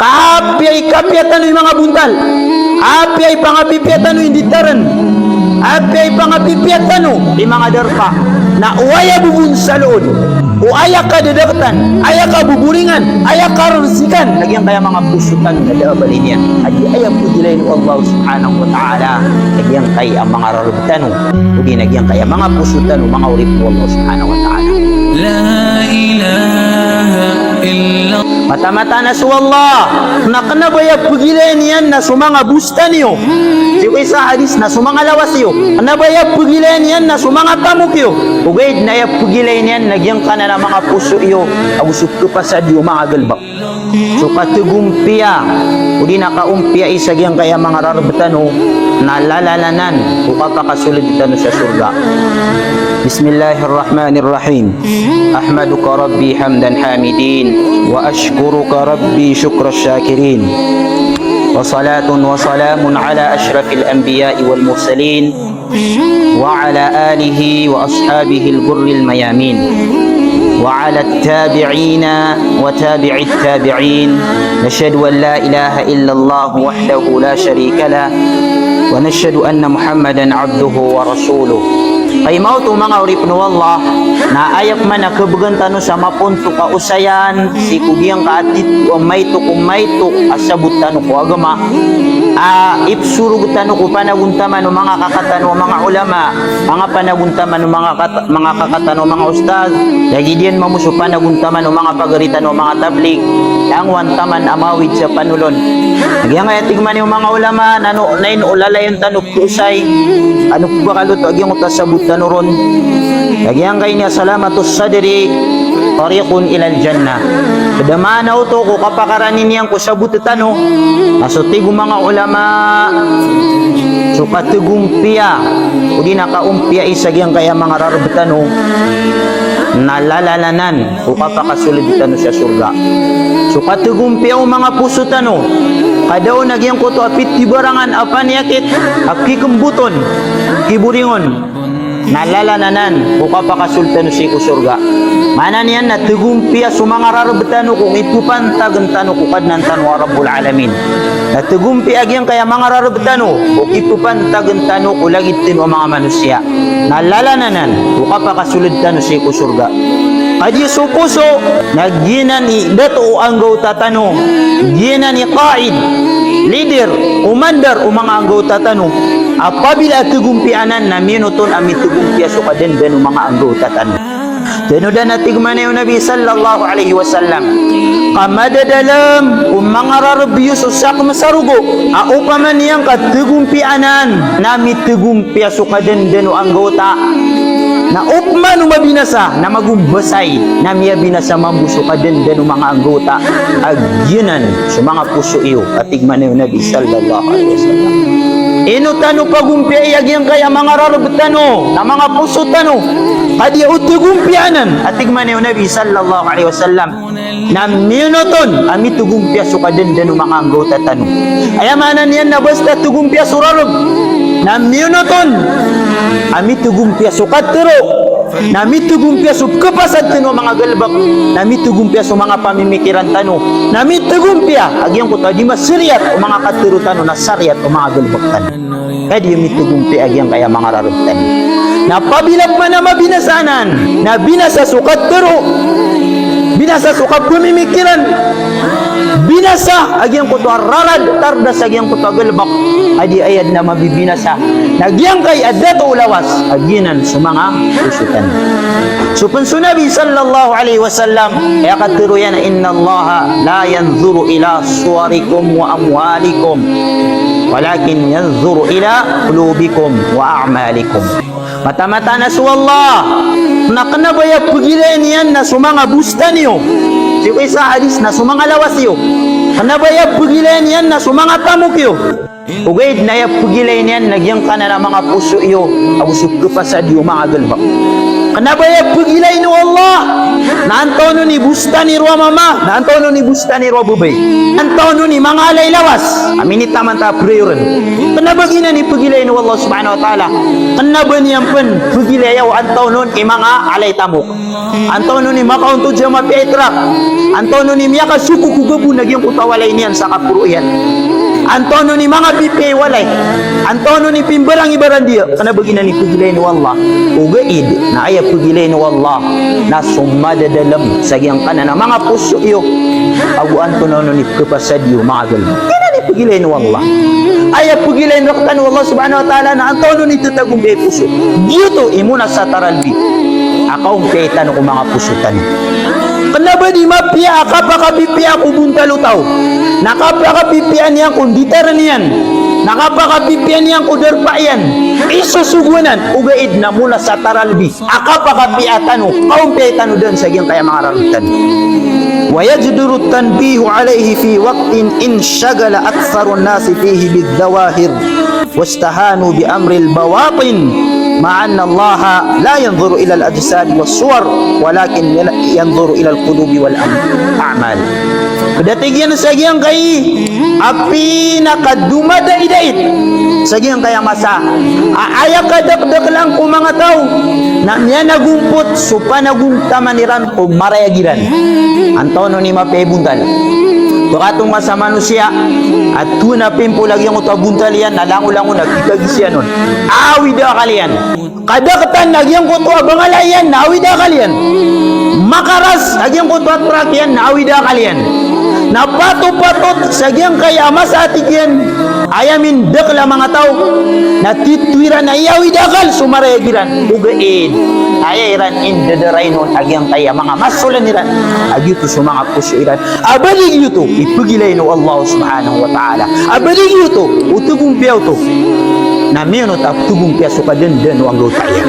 Kapi ay kapiatan yung mga buntal. Api ay pangapipiatan yung inditaran. Api ay pangapipiatan yung mga darpa. Na uaya bubun sa lood. Uaya ka dadaktan. Aya ka buburingan. Aya ka rasikan. Nagyang kaya mga pusutan na daabalin yan. Adi ayang pujilayin Allah subhanahu wa ta'ala. Nagyang kaya mga rarabtan. Udi nagyang kaya mga pusutan mga urip Allah subhanahu wa ta'ala. La ilaha illa Mata-mata na su Allah na kanabaya pugilayan yan na sumanga busta niyo. Siyo isa hadis na sumanga lawas niyo. Kanabaya pugilayan yan na sumanga tamok niyo. Ugaid na ya pugilayan yan nagyang kana na mga puso iyo. Agusok ko pa sa diyo mga galbak. So katugumpia. Udi nakaumpia isagyang kaya mga rarabtano na lalalanan. Ukapakasulid itano sa surga. Bismillahirrahmanirrahim. Ahmaduka Rabbi hamdan hamidin wa ashkuruka Rabbi syukra syakirin. Wa salatun wa salamun ala ashrafil anbiya'i wal mursalin wa ala alihi wa ashabihi al-ghurril mayamin wa ala at-tabi'ina wa tabi'i at-tabi'in. Nashhadu an la ilaha illa Allah wahdahu la sharika lah wa nashhadu anna Muhammadan 'abduhu wa rasuluh. Kay mao to mga urip no Allah na ayak man nakabagantano sa mapunto ka usayan si kubiyang kaatit o mayto asabutan ko agama ipsurugtano ko panaguntaman o mga kakatano mga ulama mga panaguntaman o mga kakatano mga ustaz lagi diyan mamuso panaguntaman o mga pagaritan o mga tablig ang wantaman amawid sa panulon nagyang ay tigman yung mga ulama nano nain ulalayon tanok usay ano ba kaluto agyang utasabut tanuron nagyang kay niya salamatus sadri tariqun ilal jannah kadamanaw to ko kapakaranin niyang kusabut tano nasutig mga ulama sukatugumpia udi nakaumpia isagyang kaya mga rarabtano nalalalanan o kapakasulid tano sa surga sukatugumpia o mga puso tano kadaw nagyang ko to apit tibarangan apan yakit akikembuton kiburingon nalalananan o kapakasultano si kusurga mana niyan na tugumpia sumanga rarabtano kung ipupantagantano kukad ng tanwa Rabbul Alamin na tugumpia agyang kaya mga rarabtano o ipupantagantano kulagit din o mga manusia nalalananan o kapakasultano si kusurga kadi supuso nagyinan ni dato ang gautatano ginan ni qaid leader umandar o mga anggota tano apabila tugumpianan na minuton amit tugumpia so kaden den mga anggota tano tinudan na tigman yung Nabi sallallahu alaihi wasallam kamadadalam mga rarabiyos usak masarugo aupaman niyang katugumpianan na amit tugumpia so kaden den anggota na upman umabinasa na magumbasay na miya binasa mambuso ka din mga anggota agyinan sa mga puso iyo at tigman na yung Nabi sallallahu alaihi wasallam inutano pagumpia iyagyang kaya mga rarabtano na mga puso tano kadi utugumpianan at tigman na yung Nabi sallallahu alaihi wasallam na minuton amit tugumpia so ka din mga anggota tano ayamanan yan na basta tugumpia surarab na minuton amit tugumpia so katero na mitugumpia so kapasad tano mga galbak na mitugumpia so mga pamimikiran tano na mitugumpia agyang ko di masiriat o mga katero tano na sariat o mga galbak tano kaya yung mitugumpia agyang kaya mga rarabtan na pabilap man na mabinasanan na binasa so katero binasa so kapamimikiran binasa agyang ko to rarad tardas agyang ko to galbak adi ayad na mabibinasa nagyang kay adato ulawas agyinan sa mga usutan supun sunabi sallallahu alaihi wasallam kaya katiro yan inna Allah la yanzuru ila suwarikum wa amwalikum walakin yanzuru ila qulubikum wa a'malikum mata-mata na su Allah nakanabaya pugilan yan na sumanga busta niyo siyo isa hadis na sumanga lawas niyo kanabaya pugilan yan na sumanga tamok niyo ugaid na ya pugilan yan nagyang kana na mga puso iyo agusok ko pa sa diyo mga galbak Kenapa ya pagilay no Allah? Naantaw no ni busta ni ruwa mama, naantaw no ni busta ni ruwa bubay. Naantaw no ni mga alay lawas. Aminit taman ta prayer. Kenapa gina ni pagilay no Allah subhanahu wa ta'ala? Kenapa ni yang pen pagilay yaw antaw no ni mga alay tamuk. Antaw no ni makauntud sa mapiitrak. Antaw no ni miyaka suku kugabu nagyang kutawalay niyan sa kapuruyan. Antono ni mga bipay walay. Antono ni pimbalang ibaran dia. Kana bagina ni pagilay ni Allah. Ugaid na aya pagilay ni Allah na sumada dalam sagyang kana na mga puso iyo. Agu antono ni kepasadyo mga gal. Kana ni pagilay ni Allah. Aya pagilay ni Allah subhanahu wa ta'ala na antono ni tutagong be puso. Dito imuna sa taralbi. Akaw kaitan ko mga puso tani. Kenapa di mapia kapakapipia ko buntalutaw? Nakapakapipian yang ko ditaranian. Nakapakapipian yang ko derpayan. Isusugunan ugaid na mula sa taralbi. Akapakapiatano kaum piatano dan sa gyang kaya mga rarutan. ويجدر التنبيه عليه في وقت انشغل أكثر الناس فيه بالظواهر واستهانوا بأمر البواطن مع أن الله لا ينظر إلى الأجساد والصور ولكن ينظر إلى القلوب والأعمال. Kedatigyan sa giyang kay api nakadumadaidait sa giyang kaya masa aaya kadakdak lang ko mga tao na niya nagumpot supa naguntamaniran o marayagiran antono ni mapebuntal bakatong masa manusia at tuna pimpo lagi ang utabuntal yan nalango-lango nagkikagisiyan nun awi da kalian kadaktan lagi ang kuto abangalayan nawi da kalian makaras lagi ang kuto atrak yan nawi da kalian napato-patot sagyang kaya mas atigyan ayamin dakla mga tao natitwiran na iyawi dakal sumarayagiran ugaid ayairan indadarayon agyang kaya mga masulaniran agyuto sa mga pusuiran abalig yuto ipagilay no Allah subhanahu wa ta'ala abalig yuto utugong piyaw to na minot at tugong piyaso ka din ang lutaya